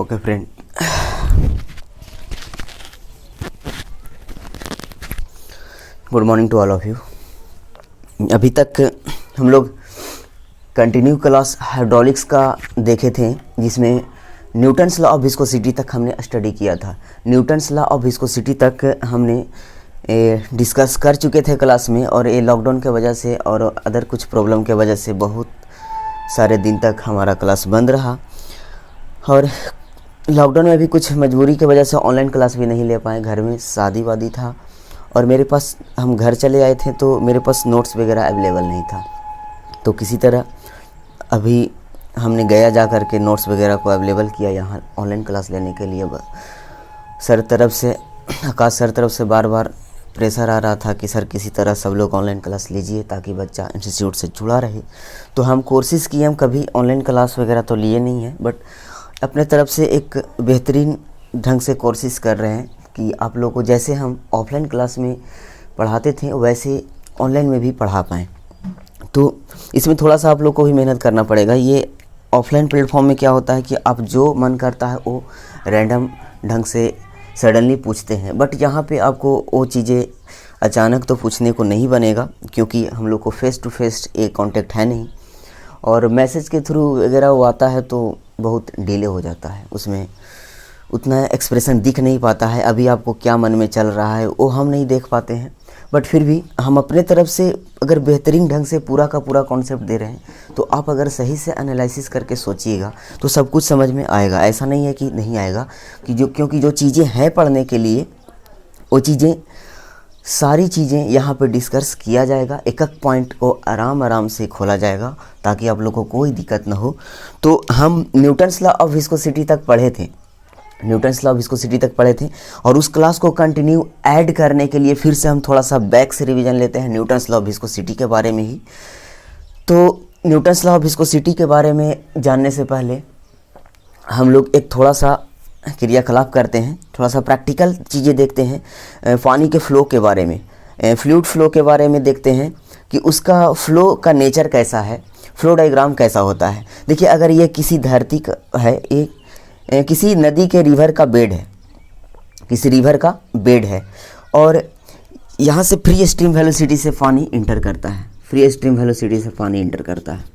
Okay friend, good morning to all of you. अभी तक हम लोग कंटिन्यू क्लास हाइड्रोलिक्स का देखे थे, जिसमें न्यूटन्स लॉ ऑफ विस्कोसिटी तक हमने स्टडी किया था। न्यूटन्स लॉ ऑफ विस्कोसिटी तक हमने डिस्कस कर चुके थे क्लास में, और ये लॉकडाउन के वजह से और अदर कुछ प्रॉब्लम के वजह से बहुत सारे दिन तक हमारा क्लास बंद रहा। और लॉकडाउन में भी कुछ मजबूरी की वजह से ऑनलाइन क्लास भी नहीं ले पाए। घर में शादी वादी था और मेरे पास, हम घर चले आए थे तो मेरे पास नोट्स वगैरह अवेलेबल नहीं था। तो किसी तरह अभी हमने गया जा कर के नोट्स वगैरह को अवेलेबल किया यहाँ ऑनलाइन क्लास लेने के लिए। सर तरफ से, आकाश सर तरफ से बार बार प्रेशर आ रहा था कि सर किसी तरह सब लोग ऑनलाइन क्लास लीजिए ताकि बच्चा इंस्टीट्यूट से जुड़ा रहे। तो हम कोशिश किए, हम कभी ऑनलाइन क्लास वगैरह तो लिए नहीं हैं, बट अपने तरफ से एक बेहतरीन ढंग से कोशिश कर रहे हैं कि आप लोगों को जैसे हम ऑफलाइन क्लास में पढ़ाते थे वैसे ऑनलाइन में भी पढ़ा पाएँ। तो इसमें थोड़ा सा आप लोग को भी मेहनत करना पड़ेगा। ये ऑफलाइन प्लेटफॉर्म में क्या होता है कि आप जो मन करता है वो रैंडम ढंग से सडनली पूछते हैं, बट यहाँ पे आपको वो चीज़ें अचानक तो पूछने को नहीं बनेगा, क्योंकि हम लोग को फेस टू फेस एक कांटेक्ट है नहीं, और मैसेज के थ्रू वगैरह वो आता है तो बहुत डिले हो जाता है, उसमें उतना एक्सप्रेशन दिख नहीं पाता है। अभी आपको क्या मन में चल रहा है वो हम नहीं देख पाते हैं, बट फिर भी हम अपने तरफ से अगर बेहतरीन ढंग से पूरा का पूरा कॉन्सेप्ट दे रहे हैं तो आप अगर सही से एनालिसिस करके सोचिएगा तो सब कुछ समझ में आएगा। ऐसा नहीं है कि नहीं आएगा, कि क्योंकि जो चीज़ें हैं पढ़ने के लिए वो चीज़ें, सारी चीज़ें यहाँ पे डिस्कस किया जाएगा। एक एक पॉइंट को आराम से खोला जाएगा ताकि आप लोगों को कोई दिक्कत ना हो। तो हम न्यूटन्स लॉ ऑफ विस्कोसिटी तक पढ़े थे, न्यूटन्स लॉ ऑफ विस्कोसिटी तक पढ़े थे, और उस क्लास को कंटिन्यू ऐड करने के लिए फिर से हम थोड़ा सा बैक से रिवीजन लेते हैं न्यूटन्स लॉ ऑफ विस्कोसिटी के बारे में ही। तो न्यूटन्स लॉ ऑफ विस्कोसिटी के बारे में जानने से पहले हम लोग एक थोड़ा सा क्रियाकलाप करते हैं, थोड़ा सा प्रैक्टिकल चीज़ें देखते हैं। पानी के फ्लो के बारे में, फ्लूइड फ्लो के बारे में देखते हैं कि उसका फ्लो का नेचर कैसा है, फ्लो डायग्राम कैसा होता है। देखिए, अगर ये किसी धरती का है, एक किसी नदी के रिवर का बेड है, किसी रिवर का बेड है, और यहाँ से फ्री स्ट्रीम वेलोसिटी से पानी इंटर करता है, फ्री स्ट्रीम वेलोसिटी से पानी इंटर करता है।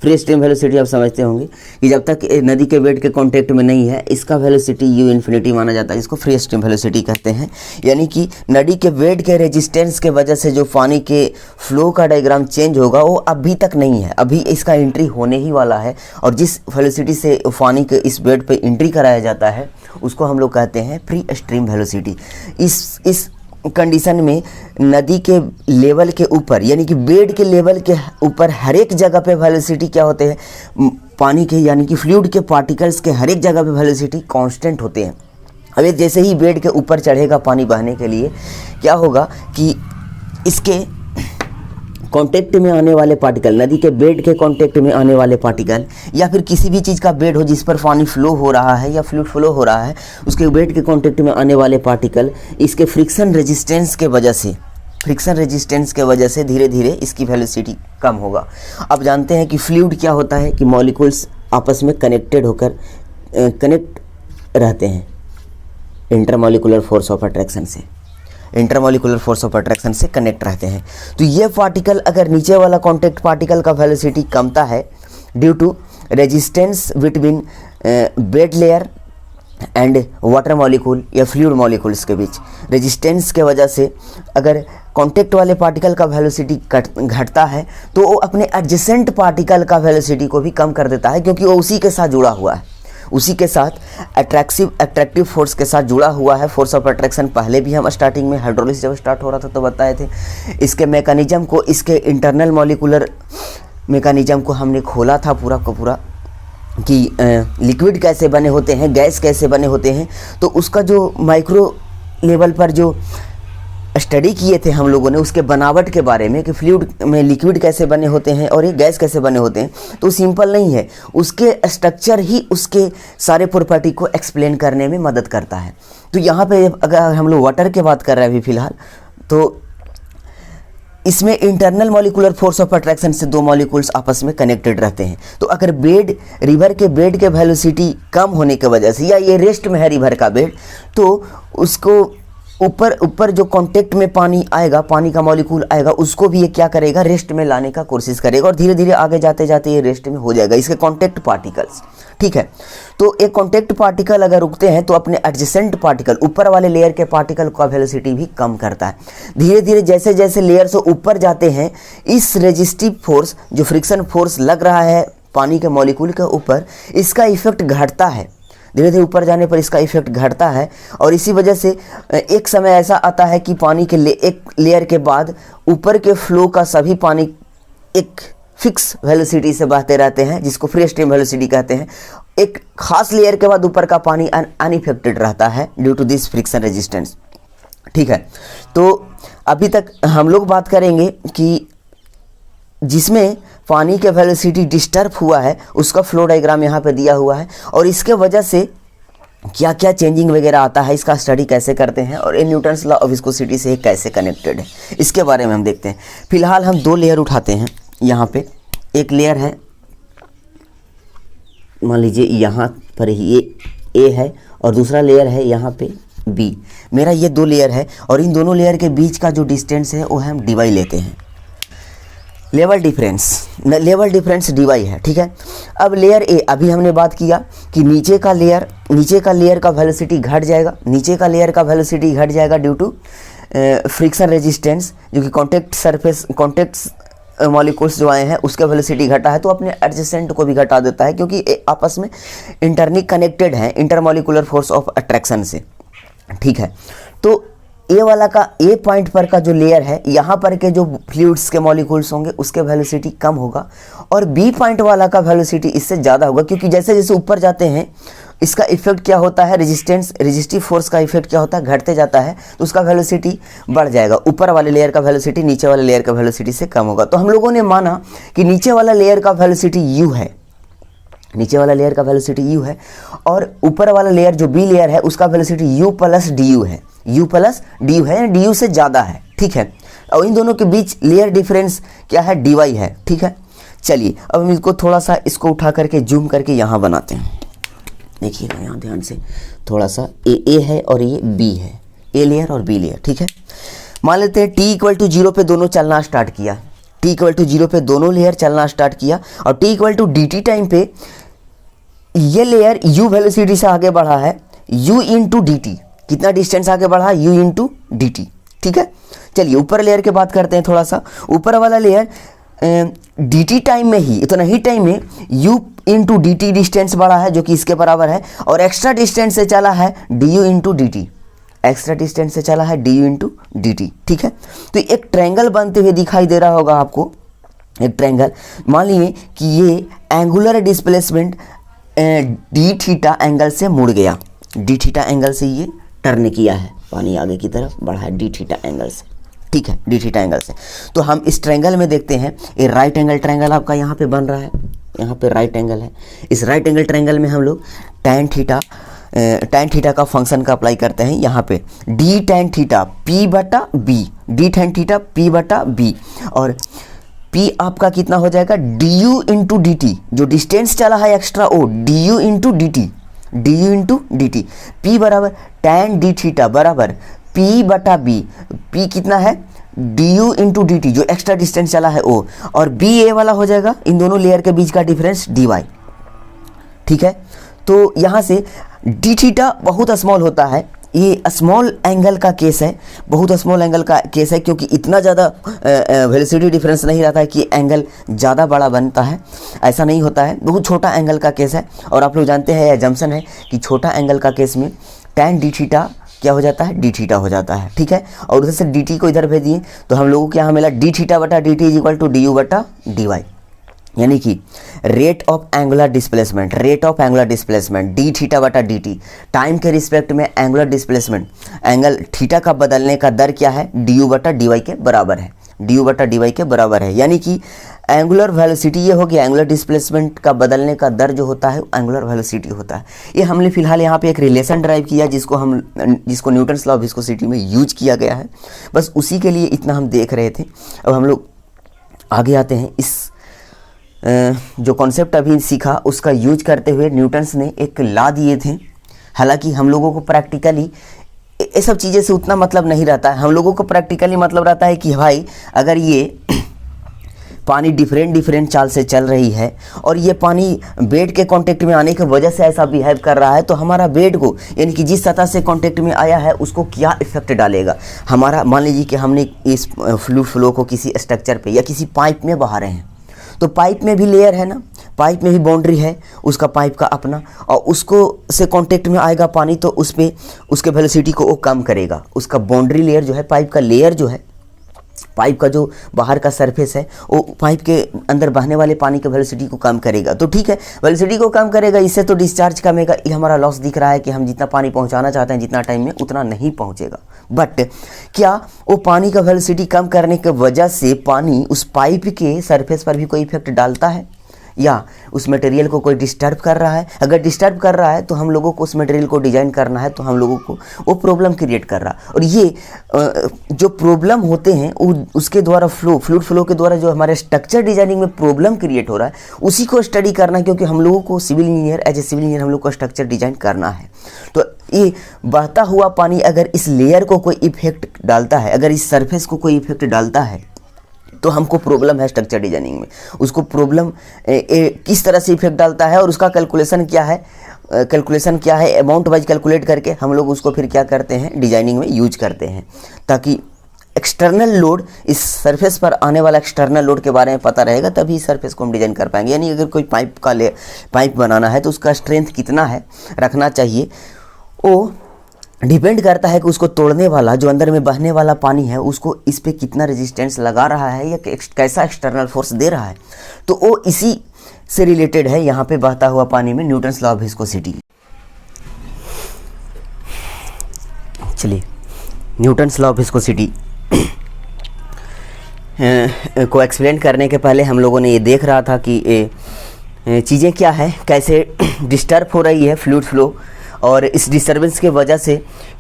फ्री स्ट्रीम वेलोसिटी आप समझते होंगे कि जब तक नदी के बेड के कांटेक्ट में नहीं है इसका वेलोसिटी यू इन्फिनिटी माना जाता है, इसको फ्री स्ट्रीम वेलोसिटी कहते हैं। यानी कि नदी के बेड के रेजिस्टेंस के वजह से जो पानी के फ्लो का डायग्राम चेंज होगा वो अभी तक नहीं है, अभी इसका एंट्री होने ही वाला है। और जिस वेलोसिटी से पानी के इस बेड पे एंट्री कराया जाता है उसको हम लोग कहते हैं फ्री स्ट्रीम वेलोसिटी। इस कंडीशन में नदी के लेवल के ऊपर, यानी कि बेड के लेवल के ऊपर हर एक जगह पे वेलोसिटी क्या होते हैं, पानी के यानी कि फ्लूइड के पार्टिकल्स के हर एक जगह पे वेलोसिटी कांस्टेंट होते हैं। अब ये जैसे ही बेड के ऊपर चढ़ेगा पानी बहने के लिए, क्या होगा कि इसके कांटेक्ट में आने वाले पार्टिकल, नदी के बेड के कांटेक्ट में आने वाले पार्टिकल, या फिर किसी भी चीज़ का बेड हो जिस पर पानी फ्लो हो रहा है या फ्लूइड फ्लो हो रहा है, उसके बेड के कांटेक्ट में आने वाले पार्टिकल इसके फ्रिक्शन रेजिस्टेंस के वजह से धीरे धीरे इसकी वेलोसिटी कम होगा। अब जानते हैं कि फ्लूइड क्या होता है, कि मॉलिक्यूल्स आपस में कनेक्टेड होकर कनेक्ट रहते हैं इंटरमॉलिक्यूलर फोर्स ऑफ अट्रैक्शन से, इंटरमॉलिक्यूलर फोर्स ऑफ अट्रैक्शन से कनेक्ट रहते हैं। तो ये पार्टिकल, अगर नीचे वाला कॉन्टेक्ट पार्टिकल का वेलोसिटी कमता है due to resistance between bed layer and water molecule या फ्लूइड मॉलिक्यूल्स के बीच रेजिस्टेंस के वजह से अगर कॉन्टेक्ट वाले पार्टिकल का वेलोसिटी घटता है तो वो अपने एडजेसेंट पार्टिकल का वेलोसिटी को भी कम कर देता है, क्योंकि वो उसी के साथ जुड़ा हुआ है, उसी के साथ अट्रैक्टिव फोर्स के साथ जुड़ा हुआ है। फोर्स ऑफ अट्रैक्शन पहले भी हम स्टार्टिंग में हाइड्रोलिक्स जब स्टार्ट हो रहा था तो बताए थे। इसके मैकेनिज्म को, इसके इंटरनल मॉलिक्यूलर मैकेनिज्म को हमने खोला था पूरा का पूरा, कि लिक्विड कैसे बने होते हैं, गैस कैसे बने होते हैं। तो उसका जो माइक्रो लेवल पर जो स्टडी किए थे हम लोगों ने, उसके बनावट के बारे में, कि फ्लूइड में लिक्विड कैसे बने होते हैं और ये गैस कैसे बने होते हैं, तो सिंपल नहीं है, उसके स्ट्रक्चर ही उसके सारे प्रॉपर्टी को एक्सप्लेन करने में मदद करता है। तो यहाँ पे अगर हम लोग वाटर की बात कर रहे हैं अभी फ़िलहाल, तो इसमें internal molecular force of attraction से दो मॉलिक्यूल्स आपस में कनेक्टेड रहते हैं। तो अगर बेड रिवर के बेड के वेलोसिटी कम होने की वजह से, या ये रेस्ट में है रिवर का बेड, तो उसको ऊपर जो कांटेक्ट में पानी आएगा, पानी का मॉलिक्यूल आएगा, उसको भी ये क्या करेगा, रेस्ट में लाने का कोशिश करेगा और धीरे धीरे आगे जाते जाते ये रेस्ट में हो जाएगा, इसके कांटेक्ट पार्टिकल्स। ठीक है, तो एक कांटेक्ट पार्टिकल अगर रुकते हैं तो अपने एडजेसेंट पार्टिकल, ऊपर वाले लेयर के पार्टिकल का वेलोसिटी भी कम करता है। धीरे धीरे जैसे जैसे लेयर से ऊपर जाते हैं, इस रेजिस्टिव फोर्स, जो फ्रिक्शन फोर्स लग रहा है पानी के मॉलिक्यूल के ऊपर, इसका इफेक्ट घटता है। धीरे धीरे ऊपर जाने पर इसका इफेक्ट घटता है और इसी वजह से एक समय ऐसा आता है कि पानी के एक लेयर के बाद ऊपर के फ्लो का सभी पानी एक फिक्स वेलोसिटी से बहते रहते हैं, जिसको फ्री स्ट्रीम वेलोसिटी कहते हैं। एक खास लेयर के बाद ऊपर का पानी अनइफेक्टेड रहता है due to this friction resistance. ठीक है, तो अभी तक हम लोग बात करेंगे कि जिसमें पानी के वेलोसिटी डिस्टर्ब हुआ है उसका फ्लो डायग्राम यहाँ पे दिया हुआ है और इसके वजह से क्या क्या चेंजिंग वगैरह आता है, इसका स्टडी कैसे करते हैं और ये न्यूटन्स लॉ ऑफ विस्कोसिटी से कैसे कनेक्टेड है, इसके बारे में हम देखते हैं। फिलहाल हम दो लेयर उठाते हैं। यहाँ पे एक लेयर है, मान लीजिए यहाँ पर ये ए है और दूसरा लेयर है यहाँ पे बी। मेरा ये दो लेयर है और इन दोनों लेयर के बीच का जो डिस्टेंस है वो हम dy लेते हैं। लेवल डिफरेंस dy है। ठीक है, अब लेयर ए, अभी हमने बात किया कि नीचे का लेयर का वेलोसिटी घट जाएगा, नीचे का लेयर का वेलोसिटी घट जाएगा ड्यू टू फ्रिक्शन रेजिस्टेंस, जो कि कॉन्टेक्ट मॉलिक्यूल्स जो आए हैं उसका वेलोसिटी घटा है तो अपने एडजेसेंट को भी घटा देता है, क्योंकि आपस में इंटरनी कनेक्टेड हैं इंटरमॉलिक्यूलर फोर्स ऑफ अट्रैक्शन से। ठीक है, तो ए वाला का ए पॉइंट पर का जो लेयर है, यहाँ पर के जो फ्लूइड्स के मॉलिक्यूल्स होंगे उसके वेलोसिटी कम होगा और बी पॉइंट वाला का वेलोसिटी इससे ज़्यादा होगा, क्योंकि जैसे जैसे ऊपर जाते हैं इसका इफेक्ट क्या होता है, रेजिस्टिव फोर्स का इफेक्ट क्या होता है, घटते जाता है तो उसका वेलोसिटी बढ़ जाएगा। ऊपर वाले लेयर का वेलोसिटी नीचे वाले लेयर का वेलोसिटी से कम होगा। तो हम लोगों ने माना कि नीचे वाला लेयर का वेलोसिटी यू है, नीचे वाला लेयर का वेलोसिटी यू है और ऊपर वाला लेयर जो बी लेयर है उसका velocity you plus D you है, यू प्लस डी यू है, डी यू से ज़्यादा है। ठीक है, और इन दोनों के बीच लेयर डिफरेंस क्या है, डी वाई है। ठीक है, चलिए अब हम इसको थोड़ा सा इसको उठा करके जूम करके यहाँ बनाते हैं। देखिएगा यहाँ ध्यान से, थोड़ा सा ए है और ये बी है, ए लेयर और बी लेयर। ठीक है, मान लेते हैं t इक्वल टू 0 पे दोनों चलना स्टार्ट किया, t इक्वल टू 0 पे दोनों लेयर चलना स्टार्ट किया और t equal to dt time पे ये लेयर u वेलोसिटी से आगे बढ़ा है, u इंटू डी टी। कितना डिस्टेंस आगे बढ़ा, u इंटू डी टी। ठीक है, चलिए ऊपर लेयर की बात करते हैं। थोड़ा सा ऊपर वाला लेयर डी टी टाइम में ही, इतना ही टाइम में u into d T distance बढ़ा है जो कि इसके बराबर है और एक्स्ट्रा डिस्टेंस से चला है d u into d T, extra distance से चला है d u into d T. ठीक है, तो एक ट्रायंगल बनते हुए दिखाई दे रहा होगा आपको, एक ट्रायंगल। मान लीजिए कि ये angular displacement d theta angle से मुड़ गया, डी थीटा एंगल से ये टर्न किया है, पानी आगे की तरफ बढ़ा है डी थीटा एंगल से। ठीक है, डी थीटा एंगल से। तो हम इस ट्रायंगल में देखते हैं, ये राइट एंगल ट्रायंगल आपका यहाँ पे बन रहा है, यहाँ पे राइट एंगल है। इस राइट एंगल ट्रायंगल में हम लोग टैन थीटा का फंक्शन का अप्लाई करते हैं। यहाँ पे डी टैन थीटा पी बटा B, d tan theta P बटा बी और P आपका कितना हो जाएगा, d u into d t, जो डिस्टेंस चला है extra o d u into d t, d u into d t. P बराबर टैन डी थीटा बराबर P बटा B, P कितना है d u into d t, जो एक्स्ट्रा डिस्टेंस चला है ओ, और बी ए वाला हो जाएगा इन दोनों लेयर के बीच का डिफरेंस डी वाई। ठीक है, तो यहाँ से डी थीटा बहुत स्मॉल होता है, ये स्मॉल एंगल का केस है, बहुत स्मॉल एंगल का केस है, क्योंकि इतना ज़्यादा वेलोसिटी डिफरेंस नहीं रहता है कि एंगल ज़्यादा बड़ा बनता है, ऐसा नहीं होता है, बहुत छोटा एंगल का केस है। और आप लोग जानते हैं, एजम्पशन है कि छोटा एंगल का केस में टैन डी थीटा क्या हो जाता है, डी थीटा हो जाता है। ठीक है, और उधर से डी टी को इधर भेज दिए तो हम लोगों को यहाँ मिला डी थीटा बटा d t is equal to d u बटा डी वाई, यानी कि rate of angular displacement, d theta बटा डी टी, टाइम के रिस्पेक्ट में एंगुलर डिस्प्लेसमेंट, एंगल थीटा का बदलने का दर क्या है, डी यू बटा डी वाई के बराबर है, डी यू बटा डी वाई के बराबर है। यानी कि एंगुलर वेलोसिटी ये हो गया, एंगुलर डिस्प्लेसमेंट का बदलने का दर जो होता है एंगुलर वेलोसिटी होता है। ये हमने फिलहाल यहाँ पे एक रिलेशन ड्राइव किया जिसको न्यूटन्स लॉ ऑफ विस्कोसिटी में यूज किया गया है, बस उसी के लिए इतना हम देख रहे थे। अब हम लोग आगे आते हैं। इस जो कॉन्सेप्ट अभी सीखा उसका यूज करते हुए न्यूटन्स ने एक लॉ दिए थे। हालांकि हम लोगों को प्रैक्टिकली ये सब चीज़ें से उतना मतलब नहीं रहता है, हम लोगों को प्रैक्टिकली मतलब रहता है कि भाई अगर ये पानी डिफरेंट चाल से चल रही है और ये पानी बेड के कांटेक्ट में आने की वजह से ऐसा बिहेव कर रहा है, तो हमारा बेड को यानी कि जिस सतह से कांटेक्ट में आया है उसको क्या इफेक्ट डालेगा हमारा। मान लीजिए कि हमने इस फ्लूइड फ्लो को किसी स्ट्रक्चर पे या किसी पाइप में बहा रहे हैं, तो पाइप में भी लेयर है ना, पाइप में भी बाउंड्री है उसका, पाइप का अपना, और उसको से कांटेक्ट में आएगा पानी तो उस पर उसके वेलोसिटी को वो कम करेगा। उसका बाउंड्री लेयर जो है, पाइप का लेयर जो है, पाइप का जो बाहर का सरफेस है वो पाइप के अंदर बहने वाले पानी के वेलोसिटी को कम करेगा। तो ठीक है, वेलोसिटी को कम करेगा, इससे तो डिस्चार्ज कमेगा, ये हमारा लॉस दिख रहा है कि हम जितना पानी पहुंचाना चाहते हैं जितना टाइम में उतना नहीं पहुंचेगा। बट क्या वो पानी का वेलोसिटी कम करने की वजह से पानी उस पाइप के सरफेस पर भी कोई इफेक्ट डालता है या उस मटेरियल को कोई डिस्टर्ब कर रहा है? अगर डिस्टर्ब कर रहा है तो हम लोगों को उस मटेरियल को डिजाइन करना है, तो हम लोगों को वो प्रॉब्लम क्रिएट कर रहा है। और ये जो प्रॉब्लम होते हैं उसके द्वारा फ्लूइड फ्लो के द्वारा जो हमारे स्ट्रक्चर डिजाइनिंग में प्रॉब्लम क्रिएट हो रहा है उसी को स्टडी करना, क्योंकि हम लोगों को civil engineer as a civil engineer हम लोग को स्ट्रक्चर डिजाइन करना है। तो ये बहता हुआ पानी अगर इस लेयर को कोई इफेक्ट डालता है, अगर इस सरफेस को कोई इफेक्ट डालता है, तो हमको प्रॉब्लम है स्ट्रक्चर डिजाइनिंग में। उसको प्रॉब्लम किस तरह से इफेक्ट डालता है और उसका कैलकुलेशन क्या है, अमाउंट वाइज कैलकुलेट करके हम लोग उसको फिर क्या करते हैं, डिजाइनिंग में यूज करते हैं, ताकि एक्सटर्नल लोड, इस सरफेस पर आने वाला एक्सटर्नल लोड के बारे में पता रहेगा, तभी सरफेस को हम डिजाइन कर पाएंगे। यानी अगर कोई पाइप बनाना है तो उसका स्ट्रेंथ कितना है रखना चाहिए, वो डिपेंड करता है कि उसको तोड़ने वाला जो अंदर में बहने वाला पानी है उसको इस पे कितना रेजिस्टेंस लगा रहा है या कैसा एक्सटर्नल फोर्स दे रहा है। तो वो इसी से रिलेटेड है यहाँ पे बहता हुआ पानी में न्यूटन्स लॉ ऑफ विस्कोसिटी। चलिए, न्यूटन्स लॉ ऑफ विस्कोसिटी को एक्सप्लेन करने के पहले हम लोगों ने ये देख रहा था कि चीज़ें क्या है, कैसे डिस्टर्ब हो रही है फ्लूइड फ्लो, और इस डिस्टर्बेंस के वजह से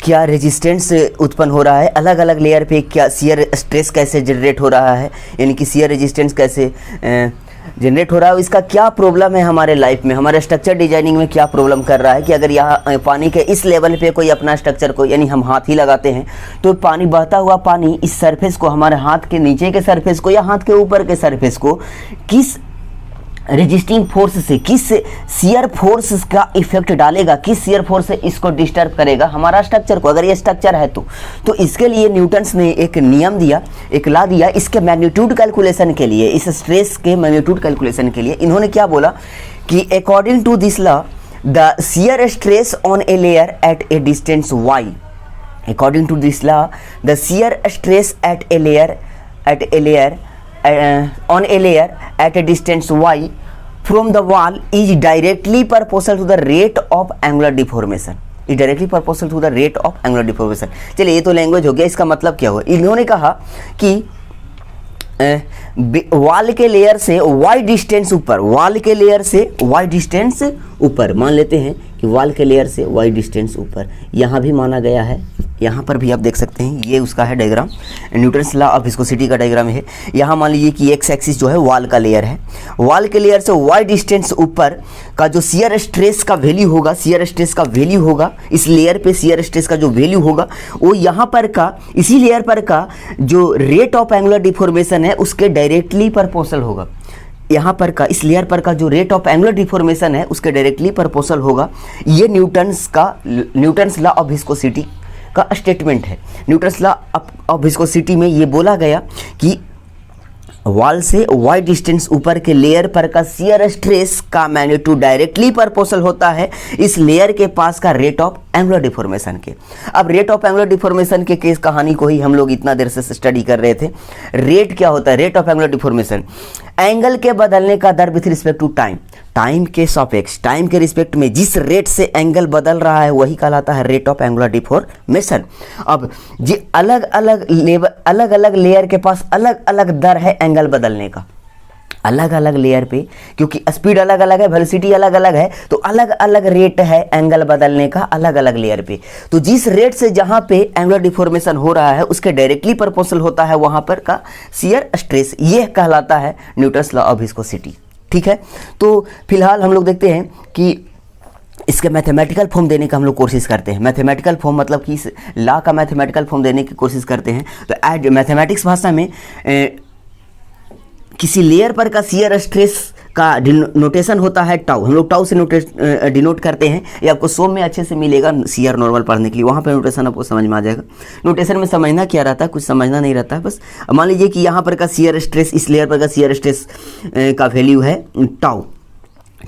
क्या रेजिस्टेंस उत्पन्न हो रहा है, अलग अलग लेयर पे क्या शियर स्ट्रेस कैसे जनरेट हो रहा है, यानी कि शियर रेजिस्टेंस कैसे जनरेट हो रहा है, इसका क्या प्रॉब्लम है हमारे लाइफ में, हमारे स्ट्रक्चर डिजाइनिंग में क्या प्रॉब्लम कर रहा है। कि अगर यहाँ पानी के इस लेवल पे कोई अपना स्ट्रक्चर को, यानी हम हाथ ही लगाते हैं, तो पानी बहता हुआ पानी इस सरफेस को, हमारे हाथ के नीचे के सरफेस को या हाथ के ऊपर के सरफेस को किस रेजिस्टिंग फोर्स से, किस शियर फोर्स का इफेक्ट डालेगा, किस शियर फोर्स से इसको डिस्टर्ब करेगा हमारा स्ट्रक्चर को, अगर ये स्ट्रक्चर है तो इसके लिए न्यूटन्स ने एक नियम दिया, एक लॉ दिया, इसके मैग्नीट्यूड कैलकुलेशन के लिए, इस स्ट्रेस के मैग्नीट्यूड कैलकुलेशन के लिए। इन्होंने क्या बोला कि according to this law the shear stress on a layer at a distance y, according to this law the shear stress at a layer on a layer at a distance y from the wall is directly proportional to the rate of angular deformation, is directly proportional to the rate of angular deformation। चलिए, ये तो language हो गया, इसका मतलब क्या हुआ। इन्होंने कहा कि वॉल के लेयर से y डिस्टेंस ऊपर, वॉल के लेयर से y डिस्टेंस ऊपर, मान लेते हैं कि वॉल के लेयर से y डिस्टेंस ऊपर, यहाँ भी माना गया है, यहाँ पर भी आप देख सकते हैं, ये उसका है diagram, Newton's law of viscosity का डायग्राम है। यहाँ मान लीजिए कि एक्स एक्सिस जो है वॉल का लेयर है, वॉल के लेयर से y डिस्टेंस ऊपर का जो शियर स्ट्रेस का वैल्यू होगा, शियर स्ट्रेस का वैल्यू होगा, इस लेयर पे शियर स्ट्रेस का जो वैल्यू होगा वो यहाँ पर का, इसी लेयर पर का जो रेट ऑफ एंगुलर डिफॉर्मेशन है उसके डायरेक्टली प्रोपोर्शनल होगा। यहाँ पर का, इस लेयर पर का जो रेट ऑफ एंगुलर डिफॉर्मेशन है उसके डायरेक्टली प्रोपोर्शनल होगा। ये न्यूटन्स लॉ ऑफ विस्कोसिटी का स्टेटमेंट है। न्यूटन्स लॉ ऑफ विस्कोसिटी में ये बोला गया कि वॉल से y डिस्टेंस ऊपर के लेयर पर का शियर स्ट्रेस का मैग्नीट्यूड डायरेक्टली प्रोपोर्शनल होता है इस लेयर के पास का रेट ऑफ एंगुलर डिफॉर्मेशन के। अब रेट ऑफ एंगुलर डिफॉर्मेशन के केस कहानी को ही हम लोग इतना देर से स्टडी कर रहे थे। रेट क्या होता है? Rate of angular deformation angle के बदलने का दर with respect to time, time के सापेक्ष, टाइम के रिस्पेक्ट में जिस रेट से एंगल बदल रहा है वही कहलाता है रेट ऑफ एंगुलर डिफॉर्मेशन। अब ये अलग अलग लेयर के पास अलग अलग दर है एंगल बदलने का। अलग अलग लेयर पे, क्योंकि स्पीड अलग अलग है, वेलोसिटी अलग अलग है, तो अलग अलग रेट है एंगल बदलने का अलग अलग लेयर पे। तो जिस रेट से जहां पे एंगुलर डिफॉर्मेशन हो रहा है उसके डायरेक्टली प्रोपोर्शनल होता है वहां पर का शियर स्ट्रेस, यह कहलाता है न्यूटन्स लॉ ऑफ विस्कोसिटी। ठीक है, तो फिलहाल हम लोग देखते हैं कि इसके मैथमेटिकल फॉर्म देने का हम लोग कोशिश करते हैं। मैथमेटिकल फॉर्म मतलब कि इस लॉ का मैथमेटिकल फॉर्म देने की कोशिश करते हैं। तो एड मैथमेटिक्स भाषा में किसी लेयर पर का शियर स्ट्रेस का नोटेशन होता है टाउ, हम लोग टाउ से डिनोट करते हैं। ये आपको सोम में अच्छे से मिलेगा शियर नॉर्मल पढ़ने के लिए, वहाँ पे नोटेशन आपको समझ में आ जाएगा। नोटेशन में समझना क्या रहता है, कुछ समझना नहीं रहता है, बस मान लीजिए कि यहाँ पर का शियर स्ट्रेस, इस लेयर पर का शियर स्ट्रेस का वैल्यू है टाउ।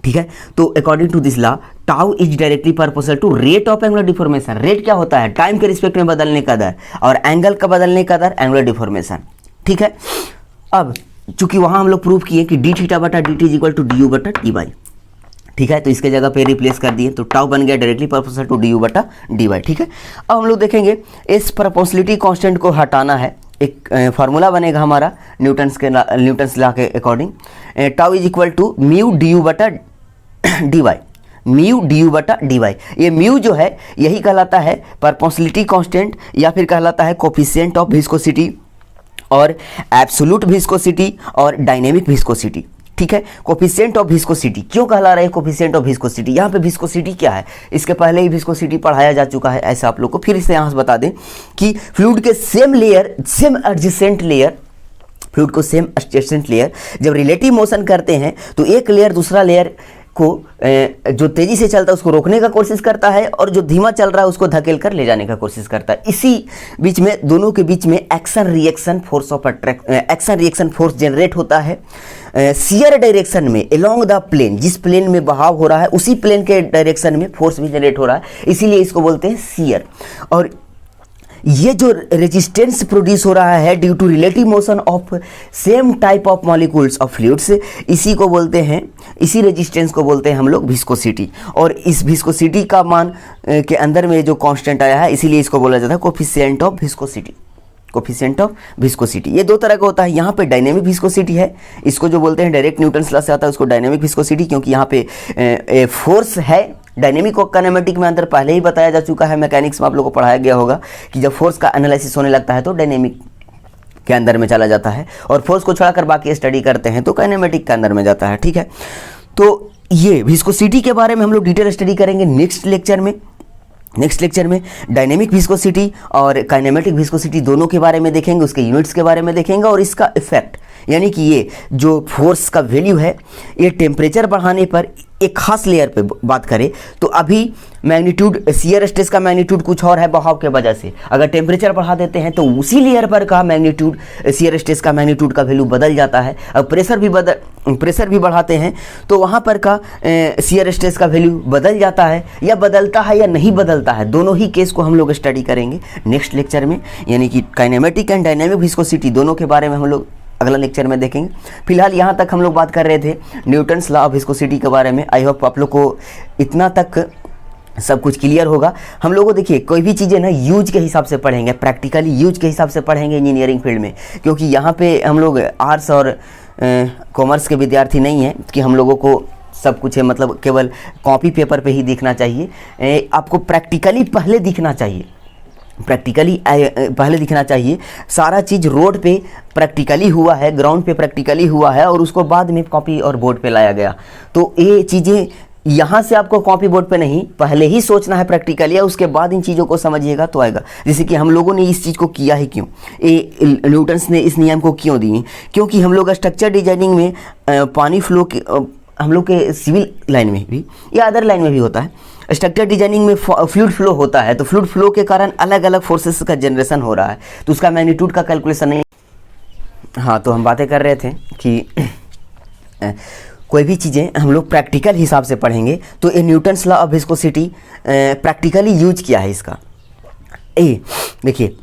ठीक है, तो according to this law tau is directly proportional to rate of angular deformation. Rate क्या होता है, टाइम के रिस्पेक्ट में बदलने का दर, और एंगल का बदलने का दर एंगुलर डिफॉर्मेशन। ठीक है, अब चूंकि वहां हम लोग प्रूव किए कि डी थीटा बटा d t is equal to d u बटा डी वाई। ठीक है, तो इसके जगह पे रिप्लेस कर दिए, तो टाउ बन गया directly proportional to d u बटा डी वाई। ठीक है, अब हम लोग देखेंगे इस प्रोपोर्शनलिटी कांस्टेंट को हटाना है। एक फार्मूला बनेगा हमारा न्यूटन्स लॉ के according, tau is equal to mu d u बटा d y, mu d u बटा डी वाई। ये म्यू जो है यही कहलाता है प्रोपोर्शनलिटी कांस्टेंट, या फिर कहलाता है कोफिशिएंट ऑफ विस्कोसिटी और एब्सोल्यूट विस्कोसिटी और डायनेमिक विस्कोसिटी। ठीक है, कोफिशिएंट ऑफ विस्कोसिटी क्यों कहला रहे हैं कोफिशिएंट ऑफ विस्कोसिटी, यहाँ पे विस्कोसिटी क्या है, इसके पहले ही विस्कोसिटी पढ़ाया जा चुका है, ऐसा आप लोग को फिर से यहाँ से बता दें कि फ्लूइड के same layer, same adjacent layer, fluid को सेम एडजेसेंट लेयर जब रिलेटिव मोशन करते हैं तो एक लेयर दूसरा लेयर को जो तेजी से चलता है उसको रोकने का कोशिश करता है, और जो धीमा चल रहा है उसको धकेल कर ले जाने का कोशिश करता है। इसी बीच में दोनों के बीच में action reaction force of action reaction force generate होता है शियर डायरेक्शन में अलोंग द प्लेन, जिस प्लेन में बहाव हो रहा है उसी प्लेन के डायरेक्शन में फोर्स भी जनरेट हो रहा है, इसीलिए इसको बोलते हैं शियर। और ये जो रेजिस्टेंस प्रोड्यूस हो रहा है due to relative motion of same type of molecules of fluids, इसी को बोलते हैं, इसी रेजिस्टेंस को बोलते हैं हम लोग विस्कोसिटी। और इस विस्कोसिटी का मान के अंदर में जो कांस्टेंट आया है इसीलिए इसको बोला जाता है coefficient of viscosity, coefficient of viscosity. ये दो तरह का होता है, यहाँ पे डायनेमिक विस्कोसिटी है, इसको जो बोलते हैं डायरेक्ट न्यूटन्स लॉ से आता है उसको डायनेमिक विस्कोसिटी, क्योंकि यहाँ पे फोर्स है। डायनेमिक और काइनेमेटिक में अंतर पहले ही बताया जा चुका है, मैकेनिक्स में आप लोगों को पढ़ाया गया होगा कि जब फोर्स का एनालिसिस होने लगता है तो डायनेमिक के अंदर में चला जाता है, और फोर्स को छोड़कर बाकी स्टडी करते हैं तो काइनेमेटिक के अंदर में जाता है। ठीक है, तो ये विस्कोसिटी के बारे में हम लोग डिटेल स्टडी करेंगे नेक्स्ट लेक्चर में। नेक्स्ट लेक्चर में डायनेमिक विस्कोसिटी और काइनेमेटिक विस्कोसिटी दोनों के बारे में देखेंगे, उसके यूनिट्स के बारे में देखेंगे, और इसका इफेक्ट, यानी कि ये जो फोर्स का वैल्यू है ये टेम्परेचर बढ़ाने पर एक खास लेयर पे बात करें तो अभी मैग्नीट्यूड, शियर स्ट्रेस का मैग्नीट्यूड कुछ और है बहाव के वजह से, अगर टेम्परेचर बढ़ा देते हैं तो उसी लेयर पर का मैग्नीट्यूड, शियर स्ट्रेस का मैग्नीट्यूड का वैल्यू बदल जाता है। अब प्रेशर भी बढ़ाते हैं तो वहाँ पर का शियर स्ट्रेस का वैल्यू बदल जाता है, या बदलता है या नहीं बदलता है, दोनों ही केस को हम लोग स्टडी करेंगे नेक्स्ट लेक्चर में, यानी कि काइनेमेटिक एंड डायनेमिक विस्कोसिटी दोनों के बारे में हम लोग अगला लेक्चर में देखेंगे। फिलहाल यहाँ तक हम लोग बात कर रहे थे न्यूटन्स लॉ ऑफ विस्कोसिटी के बारे में। आई होप आप लोग को इतना तक सब कुछ क्लियर होगा। हम लोगों को देखिए कोई भी चीज़ें ना यूज के हिसाब से पढ़ेंगे, प्रैक्टिकली यूज के हिसाब से पढ़ेंगे इंजीनियरिंग फील्ड में, क्योंकि यहाँ पे हम लोग आर्ट्स और कॉमर्स के विद्यार्थी नहीं हैं कि हम लोगों को सब कुछ है मतलब केवल कॉपी पेपर पे ही दिखना चाहिए। आपको प्रैक्टिकली पहले दिखना चाहिए, प्रैक्टिकली पहले दिखना चाहिए। सारा चीज़ रोड पे प्रैक्टिकली हुआ है, ग्राउंड पे प्रैक्टिकली हुआ है, और उसको बाद में कॉपी और बोर्ड पे लाया गया। तो ये चीज़ें यहाँ से आपको कॉपी बोर्ड पे नहीं, पहले ही सोचना है प्रैक्टिकली, या उसके बाद इन चीज़ों को समझिएगा तो आएगा। जैसे कि हम लोगों ने इस चीज़ को किया है क्यों, ये न्यूटन्स ने इस नियम को क्यों दिए, क्योंकि हम लोग स्ट्रक्चर डिजाइनिंग में पानी फ्लो के, हम लोग के सिविल लाइन में भी या अदर लाइन में भी होता है, स्ट्रक्चर डिजाइनिंग में फ्लूइड फ्लो होता है, तो फ्लूइड फ्लो के कारण अलग अलग फोर्सेस का जनरेशन हो रहा है, तो उसका मैग्नीट्यूड का कैलकुलेशन नहीं। हाँ, तो हम बातें कर रहे थे कि कोई भी चीज़ें हम लोग प्रैक्टिकल हिसाब से पढ़ेंगे, तो ये Newton's law of viscosity practically use किया है इसका। देखिए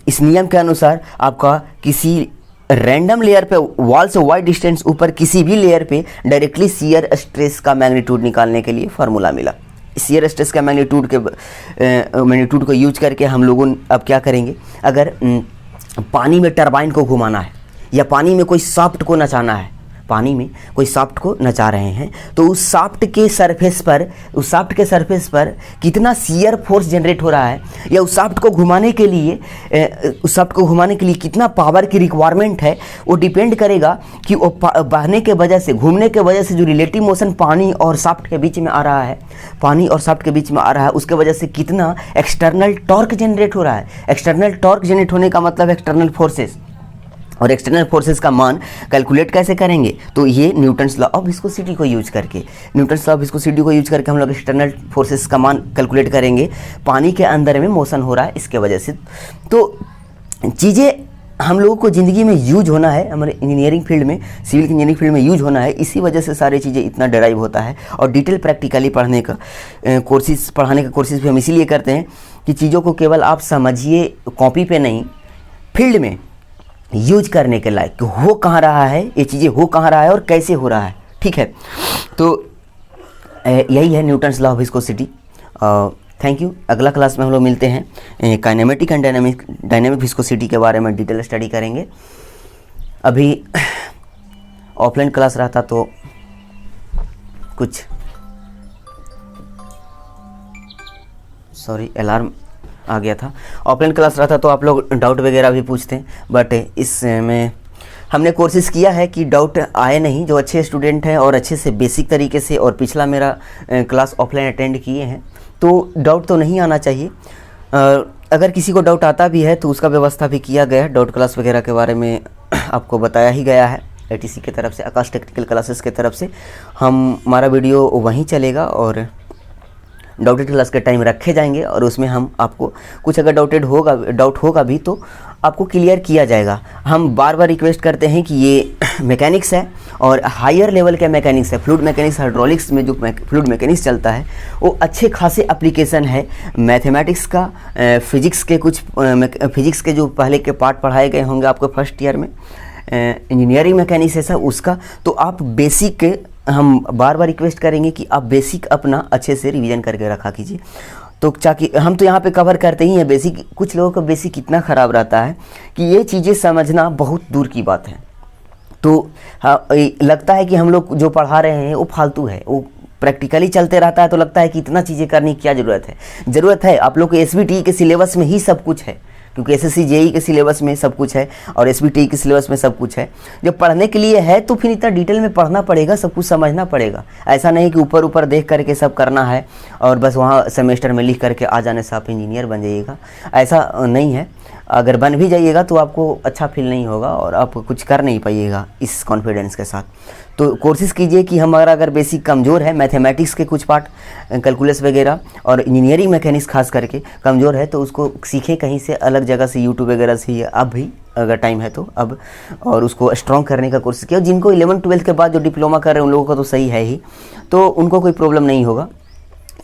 इस नियम के अनुसार आपका किसी रैंडम लेयर पे वॉल से वाई डिस्टेंस ऊपर किसी भी लेयर पे डायरेक्टली शियर स्ट्रेस का मैग्नीट्यूड निकालने के लिए फार्मूला मिला। शियर स्ट्रेस का मैग्नीट्यूड को यूज करके हम लोगों अब क्या करेंगे, अगर पानी में टरबाइन को घुमाना है या पानी में कोई सॉफ्ट को नचाना है, पानी में कोई सॉफ्ट को नचा रहे हैं, तो उस सॉफ्ट के सरफेस पर कितना शियर फोर्स जनरेट हो रहा है, या उस सॉफ्ट को घुमाने के लिए कितना पावर की रिक्वायरमेंट है, वो डिपेंड करेगा कि वो बहने के वजह से, घूमने के वजह से जो रिलेटिव मोशन पानी और सॉफ्ट के बीच में आ रहा है, उसके वजह से कितना एक्सटर्नल टॉर्क जनरेट हो रहा है। एक्सटर्नल टॉर्क जनरेट होने का मतलब एक्सटर्नल फोर्सेस, और एक्सटर्नल फोर्सेस का मान कैलकुलेट कैसे करेंगे, तो ये न्यूटन्स लॉ ऑफ विस्कोसिटी को यूज करके हम लोग एक्सटर्नल फोर्सेस का मान कैलकुलेट करेंगे। पानी के अंदर में मोशन हो रहा है इसके वजह से। तो चीज़ें हम लोगों को ज़िंदगी में यूज होना है, हमारे इंजीनियरिंग फील्ड में, सिविल इंजीनियरिंग फील्ड में यूज होना है, इसी वजह से सारी चीज़ें इतना डराइव होता है। और डिटेल प्रैक्टिकली पढ़ाने का कोर्सेज भी हम इसीलिए करते हैं कि चीज़ों को केवल आप समझिए कॉपी पे नहीं, फील्ड में यूज करने के लायक हो कहाँ रहा है, ये चीज़ें हो कहाँ रहा है और कैसे हो रहा है। ठीक है, तो यही है Newton's law of viscosity. Thank you. अगला क्लास में हम लोग मिलते हैं, काइनेमेटिक एंड डायनेमिक विस्कोसिटी के बारे में डिटेल स्टडी करेंगे। अभी ऑफलाइन क्लास रहता तो कुछ अलार्म आ गया था। ऑफलाइन क्लास रहता तो आप लोग डाउट वगैरह भी पूछते, बट इसमें हमने कोशिश किया है कि डाउट आए नहीं। जो अच्छे स्टूडेंट हैं और अच्छे से बेसिक तरीके से और पिछला मेरा क्लास ऑफलाइन अटेंड किए हैं, तो डाउट तो नहीं आना चाहिए। अगर किसी को डाउट आता भी है तो उसका व्यवस्था भी किया गया है। डाउट क्लास वगैरह के बारे में आपको बताया ही गया है ATC की तरफ से, आकाश टेक्निकल क्लासेस की तरफ से। हमारा वीडियो वहीं चलेगा और डाउटेड क्लास के टाइम रखे जाएंगे, और उसमें हम आपको कुछ अगर डाउट होगा भी तो आपको क्लियर किया जाएगा। हम बार बार रिक्वेस्ट करते हैं कि ये मैकेनिक्स है और हायर लेवल के मैकेनिक्स है। फ्लूइड मैकेनिक्स, हाइड्रोलिक्स में जो फ्लूइड मैकेनिक्स चलता है वो अच्छे खासे एप्लीकेशन है मैथमेटिक्स का, फिजिक्स के जो पहले के पार्ट पढ़ाए गए होंगे आपको फर्स्ट ईयर में, इंजीनियरिंग मैकेनिक्स है सब उसका। तो आप बेसिक, हम बार बार रिक्वेस्ट करेंगे कि आप बेसिक अपना अच्छे से रिवीजन करके रखा कीजिए। तो ताकि हम तो यहाँ पे कवर करते ही हैं बेसिक, कुछ लोगों का बेसिक इतना ख़राब रहता है कि ये चीज़ें समझना बहुत दूर की बात है। तो हाँ, लगता है कि हम लोग जो पढ़ा रहे हैं वो फालतू है, वो प्रैक्टिकली चलते रहता है, तो लगता है कि इतना चीज़ें करने की क्या ज़रूरत है। आप लोग को SBT के सिलेबस में ही सब कुछ है, क्योंकि SSC JEE के सिलेबस में सब कुछ है और SBT के सिलेबस में सब कुछ है। जब पढ़ने के लिए है तो फिर इतना डिटेल में पढ़ना पड़ेगा, सब कुछ समझना पड़ेगा। ऐसा नहीं कि ऊपर ऊपर देख करके सब करना है और बस वहाँ सेमेस्टर में लिख करके आ जाने से आप इंजीनियर बन जाइएगा, ऐसा नहीं है। अगर बन भी जाइएगा तो आपको अच्छा फील नहीं होगा और आप कुछ कर नहीं पाइएगा इस कॉन्फिडेंस के साथ। तो कोशिश कीजिए कि हमारा अगर बेसिक कमज़ोर है, मैथमेटिक्स के कुछ पार्ट, कैलकुलस वगैरह और इंजीनियरिंग मैकेनिक्स खास करके कमज़ोर है, तो उसको सीखें कहीं से अलग जगह से, यूट्यूब वगैरह से, या अब भी अगर टाइम है तो अब, और उसको स्ट्रॉन्ग करने का कोशिश किया। जिनको 11-12 के बाद जो डिप्लोमा कर रहे हैं उन लोगों का तो सही है ही, तो उनको कोई प्रॉब्लम नहीं होगा।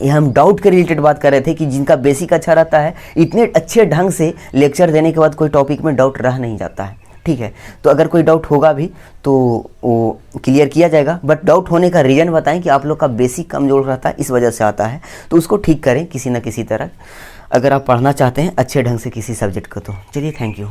ये हम डाउट के रिलेटेड बात कर रहे थे कि जिनका बेसिक अच्छा रहता है, इतने अच्छे ढंग से लेक्चर देने के बाद कोई टॉपिक में डाउट रह नहीं जाता है। ठीक है, तो अगर कोई डाउट होगा भी तो वो क्लियर किया जाएगा, बट डाउट होने का रीज़न बताएं कि आप लोग का बेसिक कमज़ोर रहता है, इस वजह से आता है, तो उसको ठीक करें किसी न किसी तरह, अगर आप पढ़ना चाहते हैं अच्छे ढंग से किसी सब्जेक्ट को। तो चलिए, थैंक यू।